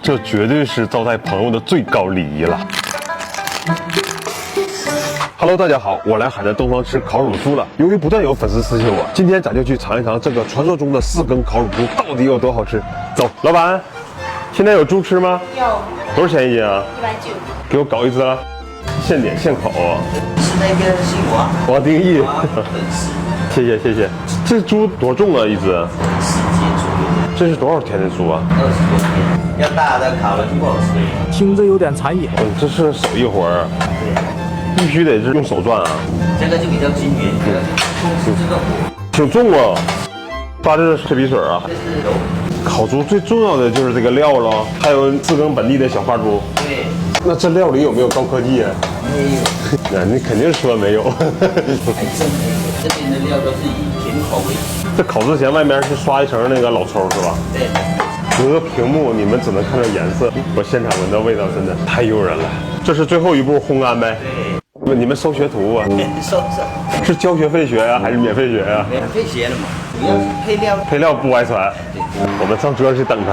这绝对是招待朋友的最高礼仪了。Hello， 大家好，我来海南东方吃烤乳猪了。由于不断有粉丝私信我，今天咱就去尝一尝这个传说中的4根烤乳猪到底有多好吃。走，老板，现在有猪吃吗？有。多少钱一斤啊190。给我搞一只啊，现点现烤啊。是那个姓王定义。粉丝。谢谢谢谢。这猪多重啊一只？10斤左右。这是多少天的猪啊？20多天。要大的烤了就不好吃。听着有点残忍。这是手艺活儿。对。必须得是用手转啊。这个就比较均匀，控制这个火。挺重啊。发这是脆皮水啊。这是肉。烤猪最重要的就是这个料了，还有4根本地的小花猪。对。那这料里有没有高科技啊？没有。那你肯定说没有。还真没有，这边的料都是以甜口为主。这烤之前外面是刷一层那个老抽是吧？对。隔个屏幕你们只能看到颜色，我现场闻到味道真的太诱人了。这是最后一步烘干呗？对。你们收学徒啊？收。是交学费学呀，还是免费学呀？免费学的嘛，主要是配料。配料不外传。我们上桌去等他。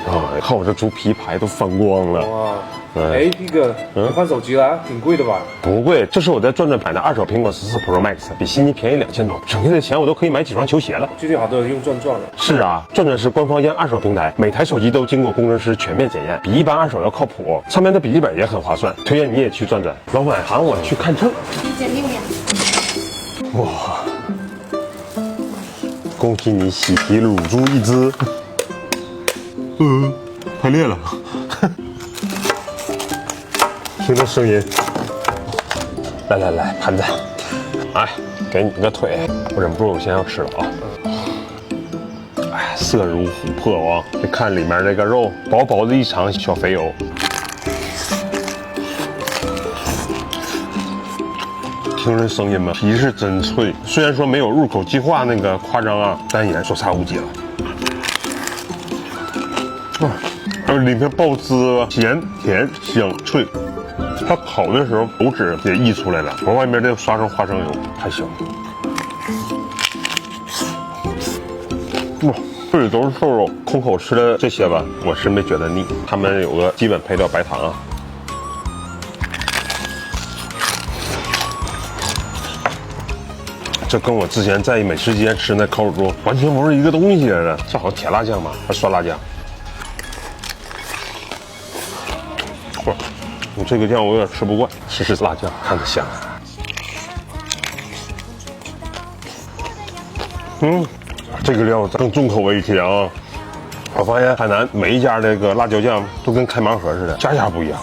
啊，看我这猪皮排都翻光了。哇。哎，毕哥，你换手机了，挺贵的吧？不贵，这是我在转转买的二手苹果14 Pro Max， 比悉尼便宜2000多，省下的钱我都可以买几双球鞋了。最近好多人用转转了。是啊，转转是官方验二手平台，每台手机都经过工程师全面检验，比一般二手要靠谱。上面的笔记本也很划算，推荐你也去转转。老板喊我去看秤。1.6两。哇！恭喜你喜提乳猪一只。太烈了。听这声音，来，盘子，哎，给你个腿，我忍不住，我先要吃了啊！哎，色如琥珀啊！你看里面这个肉，薄薄的一层小肥油，听这声音吧，皮是真脆，虽然说没有入口即化那个夸张啊，但也说差无几了。里面爆汁，咸甜香脆。它烤的时候油脂也溢出来了，我外面这刷成花生油，太香了。哇，这里都是瘦肉，空口吃的这些吧，我是没觉得腻。他们有个基本配料白糖啊。这跟我之前在美食街吃那烤乳猪完全不是一个东西了，这好像甜辣酱吧，还酸辣酱。嚯！你这个酱我有点吃不惯，试试辣酱，看着香。这个料更重口味一些啊！我发现海南每一家这个辣椒酱都跟开盲盒似的，家家不一样。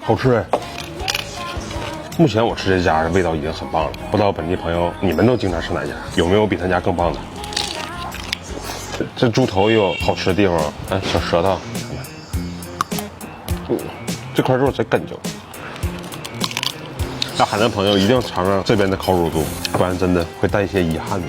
好吃哎！目前我吃这家的味道已经很棒了，不知道本地朋友你们都经常吃哪家？有没有比他家更棒的？这猪头也有好吃的地方，哎，小舌头，这块肉真哏啾。那海南朋友一定要尝尝这边的烤乳猪，不然真的会带一些遗憾的。